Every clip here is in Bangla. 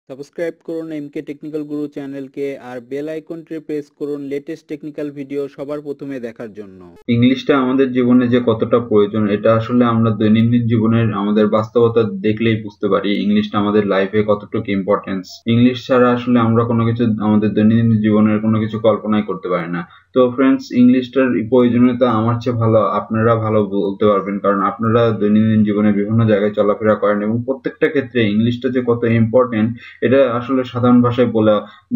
সাবস্ক্রাইব করুন এমকে টেকনিক্যাল গুরু চ্যানেলকে আর বেল আইকনটি প্রেস করুন লেটেস্ট টেকনিক্যাল ভিডিও সবার প্রথমে দেখার জন্য। ইংলিশটা আমাদের জীবনে যে কতটা প্রয়োজন এটা আসলে আমরা দৈনন্দিন জীবনের আমাদের বাস্তবতা দেখলেই বুঝতে পারি ইংলিশটা আমাদের লাইফে কতটুকু ইম্পর্টেন্স। ইংলিশ ছাড়া আসলে আমরা কোনো কিছু আমাদের দৈনন্দিন জীবনের কোনো কিছু কল্পনাই করতে পারি না। তো ফ্রেন্ডস, ইংলিশটার প্রয়োজনীয়তা আমার চেয়ে ভালো আপনারা ভালো বলতে পারবেন, কারণ আপনারা দৈনন্দিন জীবনে বিভিন্ন জায়গায় চলাফেরা করেন এবং প্রত্যেকটা ক্ষেত্রে ইংলিশটা যে কত ইম্পর্টেন্ট এটা আসলে সাধারণ ভাষায়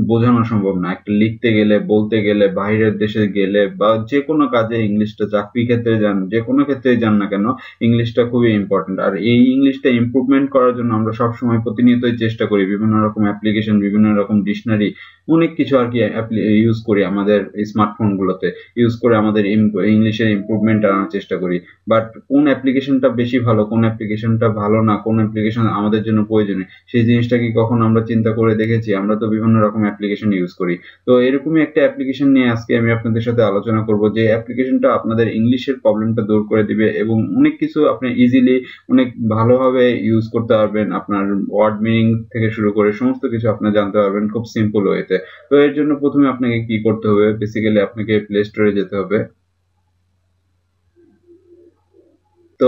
বোঝানো সম্ভব না। একটা লিখতে গেলে, বলতে গেলে, বাইরের দেশে গেলে বা যে কোনো কাজে ইংলিশটা, চাকরি ক্ষেত্রে যান, যে কোনো ক্ষেত্রেই যান না কেন, ইংলিশটা খুবই ইম্পর্টেন্ট। আর এই ইংলিশটা ইমপ্রুভমেন্ট করার জন্য আমরা সবসময় প্রতিনিয়তই চেষ্টা করি বিভিন্ন রকম অ্যাপ্লিকেশন, বিভিন্ন রকম ডিকশনারি, অনেক কিছু আর কি ইউজ করি আমাদের স্মার্টফোন গুলোতে, ইউজ করে আমাদের ইংলিশের ইমপ্রুভমেন্ট আনার চেষ্টা করি। বাট কোন অ্যাপ্লিকেশনটা বেশি ভালো, কোন অ্যাপ্লিকেশনটা ভালো না, কোন অ্যাপ্লিকেশন আমাদের জন্য প্রয়োজনীয়, সেই জিনিসটা কি কখনো আমরা চিন্তা করে দেখেছি? আমরা তো বিভিন্ন রকম অ্যাপ্লিকেশন ইউজ করি। তো এরকমই একটা অ্যাপ্লিকেশন নিয়ে আজকে আমি আপনাদের সাথে আলোচনা করব, যে অ্যাপ্লিকেশনটা আপনাদের ইংলিশের প্রবলেমটা দূর করে দিবে এবং অনেক কিছু আপনি ইজিলি অনেক ভালোভাবে ইউজ করতে পারবেন। আপনার ওয়ার্ড মিনিং থেকে শুরু করে সমস্ত কিছু আপনি জানতে পারবেন খুব সিম্পল ওয়েতে। তো এর জন্য প্রথমে আপনাকে কি করতে হবে? বেসিক্যালি আপনাকে প্লে স্টোরে যেতে হবে। তো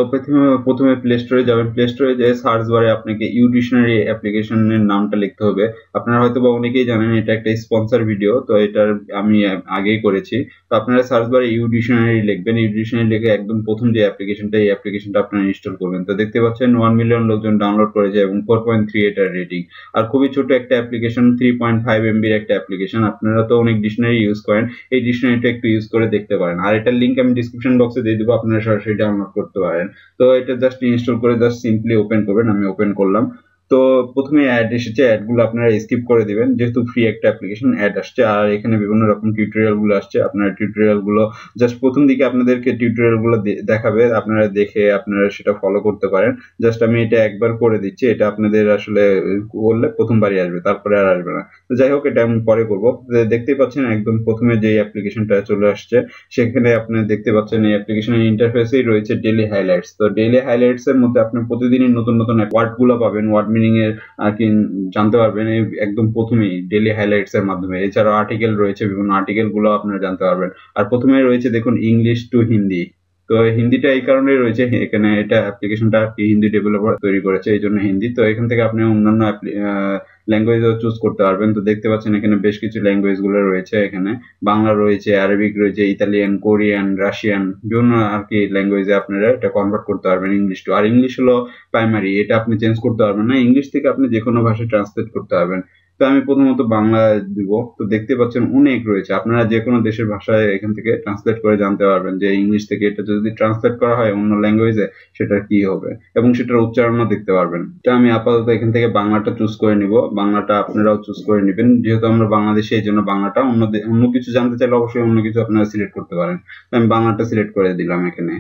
প্রথমে প্লে স্টোরে যাবেন। প্লে স্টোরে যেয়ে সার্চ বারে আপনাকে ইউ ডিকশনারি অ্যাপ্লিকেশনের নামটা লিখতে হবে। আপনারা হয়তো বা অনেকেই জানেন এটা একটা স্পন্সর ভিডিও, তো এটার আমি আগেই করেছি। তো আপনারা সার্চ বারে ইউ ডিকশনারি লিখবেন। ইউ ডিকশনারি লিখে একদম প্রথম যে অ্যাপ্লিকেশনটা, এই অ্যাপ্লিকেশনটা আপনারা ইনস্টল করবেন। তো দেখতে পাচ্ছেন 1 মিলিয়ন লোকজন ডাউনলোড করেছে এবং 4.3 এটার রেটিং। আর খুবই ছোট একটা অ্যাপ্লিকেশন, 3.5 এমবির একটা অ্যাপ্লিকেশন। আপনারা তো অনেক ডিকশনারি ইউজ করেন, এই ডিকশনারিটা একটু ইউজ করে দেখতে পারেন। আর এটার লিঙ্ক আমি ডিসক্রিপশন বক্সে দিয়ে দেবো, আপনারা সরাসরি ডাউনলোড করতে পারেন। তো এটা জাস্ট ইনস্টল করে জাস্ট সিম্পলি ওপেন করবেন। আমি ওপেন করলাম। তো প্রথমে অ্যাড এসেছে, অ্যাডগুলো আপনারা স্কিপ করে দিবেন, যেহেতু ফ্রি একটা অ্যাপ্লিকেশন। অ্যাড আসছে আর এখানে বিভিন্ন রকম টিউটোরিয়াল গুলো আসছে। আপনারা টিউটোরিয়াল গুলো জাস্ট প্রথম দিকে আপনাদেরকে টিউটোরিয়াল গুলো দেখাবে, আপনারা দেখে আপনারা সেটা ফলো করতে পারেন। জাস্ট আমি এটা একবার করে দিচ্ছি, এটা আপনাদের আসলে করলে প্রথমবারই আসবে, তারপরে আর আসবে না। তো যাই হোক, এটা আমি পরে করবো। দেখতেই পাচ্ছেন একদম প্রথমে যে অ্যাপ্লিকেশনটা চলে আসছে, সেখানে আপনি দেখতে পাচ্ছেন এই অ্যাপ্লিকেশনের ইন্টারফেসেই রয়েছে ডেইলি হাইলাইটস। তো ডেইলি হাইলাইটস এর মধ্যে আপনি প্রতিদিনই নতুন নতুন ওয়ার্ড গুলো পাবেন, ওয়ার্ড মিনিং এর আর কি জানতে পারবেন এই একদম প্রথমেই ডেইলি হাইলাইটস এর মাধ্যমে। এছাড়াও আর্টিকেল রয়েছে, বিভিন্ন আর্টিকেল গুলো আপনারা জানতে পারবেন। আর প্রথমে রয়েছে দেখুন ইংলিশ টু হিন্দি। তো হিন্দিটা এই কারণেই রয়েছে, এখানে এটা অ্যাপ্লিকেশনটা হিন্দি ডেভেলপার তৈরি করেছে, এই জন্য হিন্দি। তো এখান থেকে আপনি অন্যান্য ল্যাঙ্গুয়েজও চুজ করতে পারবেন। তো দেখতে পাচ্ছেন এখানে বেশ কিছু ল্যাঙ্গুয়েজ গুলো রয়েছে। এখানে বাংলা রয়েছে, আরবিক রয়েছে, ইতালিয়ান, কোরিয়ান, রাশিয়ান, বিভিন্ন আর কি ল্যাঙ্গুয়েজে আপনারা এটা কনভার্ট করতে পারবেন ইংলিশ টু। আর ইংলিশ হলো প্রাইমারি, এটা আপনি চেঞ্জ করতে পারবেন না। ইংলিশ থেকে আপনি যে কোনো ভাষায় ট্রান্সলেট করতে পারবেন। তো আমি প্রথমত বাংলা দিব। তো দেখতে পাচ্ছেন অনেক রয়েছে, আপনারা যে কোনো দেশের ভাষায় এখান থেকে ট্রান্সলেট করে জানতে পারবেন যে ইংলিশ থেকে এটা যদি ট্রান্সলেট করা হয় অন্য ল্যাঙ্গুয়েজে সেটার কি হবে, এবং সেটার উচ্চারণও দেখতে পারবেন। তো আমি আপাতত এখান থেকে বাংলাটা চুজ করে নিব। বাংলাটা আপনারাও চুজ করে নেবেন, যেহেতু আমরা বাংলাদেশে, এই জন্য বাংলাটা। অন্য কিছু জানতে চাইলে অবশ্যই অন্য কিছু আপনারা সিলেক্ট করতে পারেন। তো আমি বাংলাটা সিলেক্ট করে দিলাম এখানে।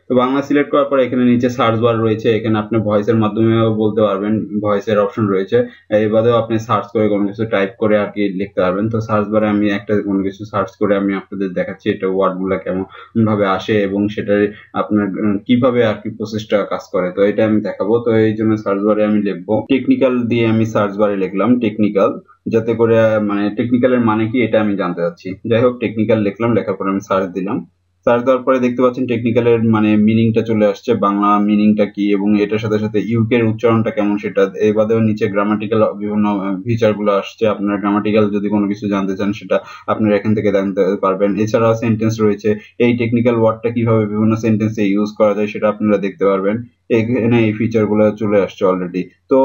তো বাংলা সিলেক্ট করার পর এখানে নিচে সার্চ বার রয়েছে, এখানে আপনি ভয়েসের মাধ্যমেও বলতে পারবেন, ভয়েসের অপশন রয়েছে। এবারেও আপনি সার্চ করে কোনো কিছু টাইপ করে আর কি লিখতে পারবেন। তো সার্চ বারে আমি একটা কোনো কিছু সার্চ করে আমি আপনাদের দেখাচ্ছি এটা ওয়ার্ডগুলো কেমন ভাবে আসে এবং সেটার আপনার কিভাবে আর কি প্রসেসটা কাজ করে, তো এটা আমি দেখাবো। তো এই জন্য সার্চ বারে আমি লিখবো টেকনিক্যাল দিয়ে, আমি সার্চ বারে লিখলাম টেকনিক্যাল, যাতে করে মানে টেকনিক্যালের মানে কি এটা আমি জানতে চাচ্ছি। যাই হোক, টেকনিক্যাল লিখলাম, লেখার পরে আমি সার্চ দিলাম। সার্চ দেওয়ার পরে দেখতে পাচ্ছেন টেকনিক্যালের মানে মিনিংটা চলে আসছে, বাংলা মিনিংটা কি এবং এটার সাথে সাথে ইউকের উচ্চারণটা কেমন সেটা। এই বাদেও নিচে গ্রামাটিক্যাল বিভিন্ন ফিচার গুলো আসছে, আপনার গ্রামাটিক্যাল যদি কোনো কিছু জানতে চান সেটা আপনারা এখান থেকে জানতে পারবেন। এছাড়াও সেন্টেন্স রয়েছে, এই টেকনিক্যাল ওয়ার্ডটা কিভাবে বিভিন্ন সেন্টেন্সে ইউজ করা যায় সেটা আপনারা দেখতে পারবেন। এখানে এই ফিচার গুলো চলে আসছে অলরেডি। তো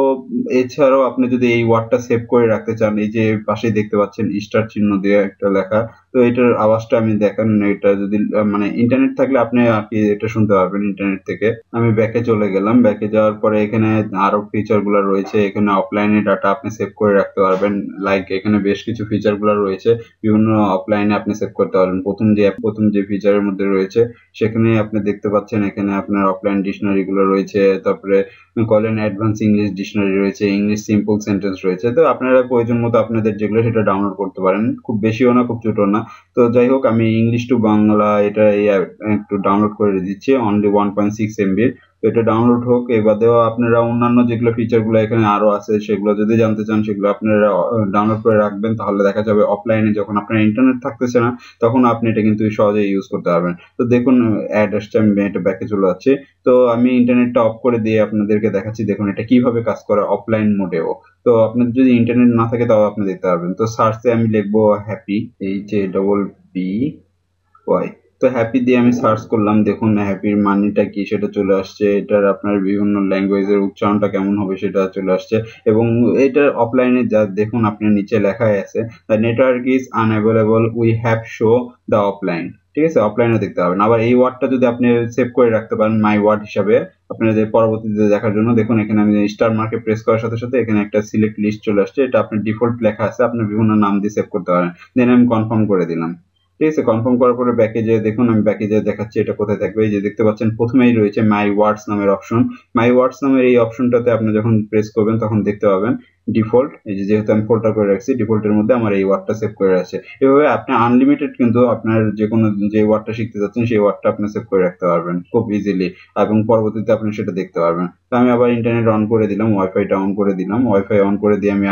এছাড়াও আপনি যদি এই ওয়ার্ডটা সেভ করে রাখতে চান, এই যে পাশে দেখতে পাচ্ছেন স্টার চিহ্ন দিয়ে একটা লেখা, তো এটার আওয়াজটা আমি দেখান। এটা যদি মানে ইন্টারনেট থাকলে আপনি আর কি এটা শুনতে পারবেন ইন্টারনেট থেকে। আমি ব্যাকে চলে গেলাম। ব্যাকে যাওয়ার পরে এখানে আরো ফিচার গুলো রয়েছে, এখানে অফলাইনে ডাটা আপনি সেভ করে রাখতে পারবেন। লাইক এখানে বেশ কিছু ফিচার গুলো রয়েছে, বিভিন্ন অফলাইনে আপনি সেভ করতে পারবেন। প্রথম যে ফিচারের মধ্যে রয়েছে সেখানে আপনি দেখতে পাচ্ছেন এখানে আপনার অফলাইন ডিকশনারি গুলো রয়েছে, তারপরে কলেন অ্যাডভান্স ইংলিশ ডিকশনারি রয়েছে, ইংলিশ সিম্পল সেন্টেন্স রয়েছে। তো আপনারা প্রয়োজন মতো আপনাদের যেগুলো সেটা ডাউনলোড করতে পারেন, খুব বেশিও না খুব ছোট না। তো যাই হোক, আমি ইংলিশ টু বাংলা এটা একটু ডাউনলোড করে দিচ্ছি, অনলি 1.6 এমবির। তো এটা ডাউনলোড হোক। এ বাদেও আপনারা অন্যান্য যেগুলো ফিচারগুলো এখানে আরো আছে সেগুলো যদি জানতে চান সেগুলো আপনারা ডাউনলোড করে রাখবেন, তাহলে দেখা যাবে অফলাইনে যখন আপনার ইন্টারনেট থাকতেছে না তখন আপনি এটা কিন্তু সহজেই ইউজ করতে পারবেন। তো দেখুন অ্যাড আসছে, আমি এটা ব্যাকে চলে যাচ্ছি। তো আমি ইন্টারনেটটা অফ করে দিয়ে আপনাদেরকে দেখাচ্ছি দেখুন এটা কিভাবে কাজ করে অফলাইন মোডেও। তো আপনাদের যদি ইন্টারনেট না থাকে তাও আপনি দেখতে পারবেন। তো সার্চে আমি লিখবো হ্যাপি, HAPPY। তো হ্যাপি দিয়ে আমি সার্চ করলাম, দেখুন হ্যাপির মানেটা কি সেটা চলে আসছে, এটার আপনার বিভিন্ন ল্যাঙ্গুয়েজের উচ্চারণটা কেমন হবে সেটা চলে আসছে। এবং এটার অফলাইনে যা দেখুন আপনার নিচে লেখাই আছে, the network is unavailable, we have show the offline. ঠিক আছে, অফলাইনে দেখতে পাবেন। আবার এই ওয়ার্ডটা যদি আপনি সেভ করে রাখতে পারেন মাই ওয়ার্ড হিসাবে আপনাদের পরবর্তীতে দেখার জন্য, দেখুন এখানে আমি স্টার মার্কে প্রেস করার সাথে সাথে এখানে একটা সিলেক্ট লিস্ট চলে আসছে, এটা আপনার ডিফল্ট লেখা আছে, আপনি বিভিন্ন নাম দিয়ে সেভ করতে পারেন। দেন আমি কনফার্ম করে দিলাম। ঠিক আছে, কনফার্ম করার পরে ব্যাকে যেয়ে দেখুন, আমি ব্যাকে যেয়ে দেখাচ্ছি এটা কোথায় থাকবে। এই যে দেখতে পাচ্ছেন প্রথমেই রয়েছে মাই ওয়ার্ডস নামের অপশন। মাই ওয়ার্ডস নামের এই অপশনটাতে আপনি যখন প্রেস করবেন তখন দেখতে পাবেন ডিফল্ট, এই যে যেহেতু আমি ফোল্ডার করে রাখছি ডিফল্টের মধ্যে আমার এই ওয়ার্ডটা সেভ করে আছে। এভাবে আপনি আনলিমিটেড কিন্তু আপনার যে কোনো যে ওয়ার্ডটা শিখতে যাচ্ছেন সেই ওয়ার্ডটা আপনি সেভ করে রাখতে পারবেন খুব ইজিলি, এবং পরবর্তীতে আপনি সেটা দেখতে পারবেন। তো আমি আবার ইন্টারনেট অন করে দিলাম, ওয়াইফাইটা অন করে দিলাম, ওয়াইফাই অন করে দিয়ে আমি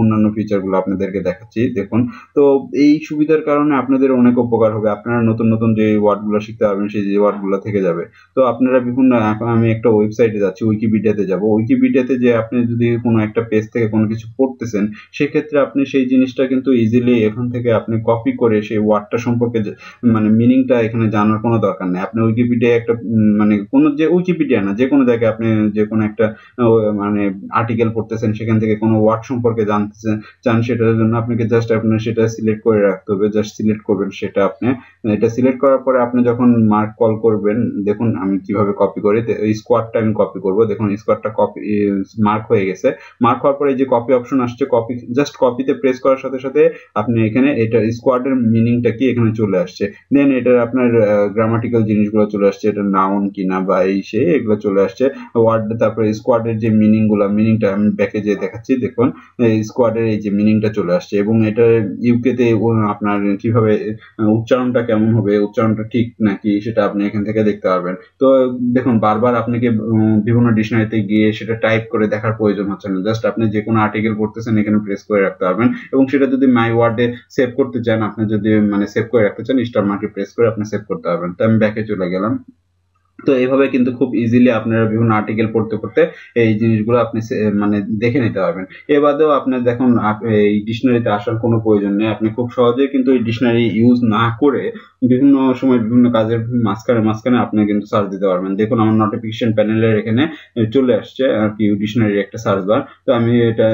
অন্যান্য ফিচারগুলো আপনাদেরকে দেখাচ্ছি দেখুন। তো এই সুবিধার কারণে আপনাদের অনেক উপকার হবে, আপনারা নতুন নতুন যে ওয়ার্ডগুলো শিখতে পারবেন সেই যে ওয়ার্ডগুলো থেকে যাবে। তো আপনারা বিভিন্ন, এখন আমি একটা ওয়েবসাইটে যাচ্ছি, উইকিপিডিয়াতে যাব। উইকিপিডিয়াতে যে আপনি যদি কোনো একটা পেজ থেকে কোনো কিছু পড়তেছেন সেক্ষেত্রে আপনি সেই জিনিসটা কিন্তু ইজিলি এখান থেকে আপনি কপি করে সেই ওয়ার্ডটা সম্পর্কে মানে মিনিংটা এখানে জানার কোনো দরকার নেই। আপনি উইকিপিডিয়া একটা মানে কোনো, যে উইকিপিডিয়া না, যে কোনো জায়গায় আপনি যে কোনো একটা মানে আর্টিকেল পড়তেছেন সেখান থেকে কোনো ওয়ার্ড সম্পর্কে জানতে চান, সেটার জন্য আপনাকে জাস্ট আপনার সেটা সিলেক্ট করে রাখতে হবে। জাস্ট সিলেক্ট করবেন সেটা আপনি, এটা সিলেক্ট করার পরে আপনি যখন মার্ক কল করবেন, দেখুন আমি কিভাবে কপি করি। স্কোয়াডটা আমি কপি করব, দেখুন স্কোয়াডটা কপি মার্ক হয়ে গেছে। মার্ক হওয়ার পরে এই যে কপি অপশন আসছে, কপি জাস্ট কপিতে প্রেস করার সাথে সাথে আপনি এখানে এটা স্কোয়াডের মিনিংটা কি এখানে চলে আসছে। দেন এটার আপনার গ্রামাটিক্যাল জিনিসগুলো চলে আসছে, এটা নাউন কিনা বা এই সে এগুলো চলে আসছে ওয়ার্ড। তারপরে স্কোয়াডের যে মিনিংটা আমি ব্যাকে যেয়ে দেখাচ্ছি, দেখুন স্কোয়াডের এই যে মিনিংটা চলে আসছে। এবং এটা ইউকেতে আপনার কিভাবে উচ্চারণটা কেমন হবে, উচ্চারণটা ঠিক নাকি সেটা আপনি এখান থেকে দেখতে পারবেন। তো দেখুন বারবার আপনাকে বিভিন্ন ডিকশনারিতে গিয়ে সেটা টাইপ করে দেখার প্রয়োজন হচ্ছে না, জাস্ট আপনি যে কোনো আর্টিকেল পড়তেছেন এখানে প্রেস করে রাখতে পারবেন। এবং সেটা যদি মাই ওয়ার্ডে সেভ করতে চান, আপনি যদি মানে সেভ করে রাখতে চান স্টার মার্কে প্রেস করে আপনি সেভ করতে পারবেন। তো আমি ব্যাকে চলে গেলাম। তো এইভাবে কিন্তু খুব ইজিলি আপনারা বিভিন্ন আর্টিকেল পড়তে পড়তে এই জিনিসগুলো আপনি মানে দেখে নিতে পারবেন। এ বাদেও আপনার দেখুন এই ডিকশনারিতে আসার কোনো প্রয়োজন নেই, আপনি খুব সহজেই কিন্তু এই ডিকশনারি ইউজ না করে বিভিন্ন সময় বিভিন্ন কাজের মাঝখানে মাঝখানে আপনি কিন্তু সার্চ দিতে পারবেন। দেখুন আমার নোটিফিকেশন প্যানেলের এখানে চলে আসছে আর কি ডিকশনারির একটা সার্চ বার। তো আমি এটা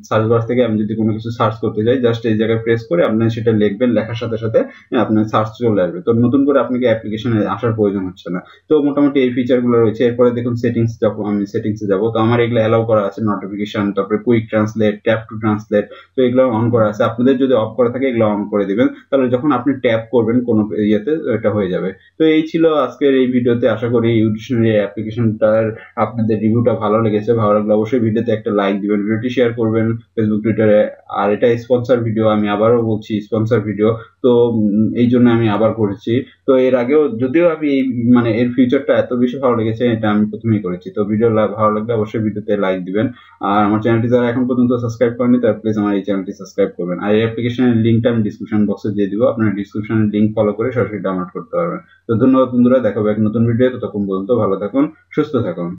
সার্চ বার থেকে আমি যদি কোনো কিছু সার্চ করতে যাই জাস্ট এই জায়গায় প্রেস করে আপনি সেটা লিখবেন, লেখার সাথে সাথে আপনার সার্চ চলে আসবে। তো নতুন করে আপনাকে অ্যাপ্লিকেশনে আসার প্রয়োজন হচ্ছে না। তো মোটামুটি এই ফিচারগুলো রয়েছে। এরপরে দেখুন সেটিংস, যখন আমি সেটিংসে যাব তো আমার এগুলো অ্যালাউ করা আছে, নোটিফিকেশন, তারপরে quick translate, tap to translate, তো এগুলো অন করা আছে। আপনাদের যদি অফ করা থাকে এগুলো অন করে দিবেন, তাহলে যখন আপনি ট্যাপ করবেন কোনো ইয়েতে এটা হয়ে যাবে। তো এই ছিল আজকের এই ভিডিওতে, আশা করি ইউডিশনারি অ্যাপ্লিকেশনটার আপনাদের রিভিউটা ভালো লেগেছে। ভালো লাগলে অবশ্যই ভিডিওতে একটা লাইক দিবেন, ভিডিওটি শেয়ার করবেন ফেসবুক টুইটারে। আর এটা স্পন্সর ভিডিও, আমি আবারও বলছি স্পন্সর ভিডিও, তো এই জন্য আমি আবার করেছি। তো এর আগেও যদিও আমি মানে এর ফিচারটা এত বেশি ভালো লেগেছে এটা আমি প্রথমেই করেছি। তো ভিডিও ভালো লাগলে অবশ্যই ভিডিওতে লাইক দিবেন। আর আমার চ্যানেলটি যারা এখন পর্যন্ত সাবস্ক্রাইব করেনি তারা প্লিজ আমার এই চ্যানেলটি সাবস্ক্রাইব করবেন। আর এই অ্যাপ্লিকেশনের লিঙ্কটা আমি ডিসক্রিপশন বক্সে দিয়ে দিব, আপনারা ডিসক্রিপশনের লিঙ্ক ফলো করে সরাসরি ডাউনলোড করতে পারবেন। তো ধন্যবাদ বন্ধুরা, দেখা হবে এক নতুন ভিডিও। ততক্ষণ পর্যন্ত ভালো থাকুন, সুস্থ থাকুন।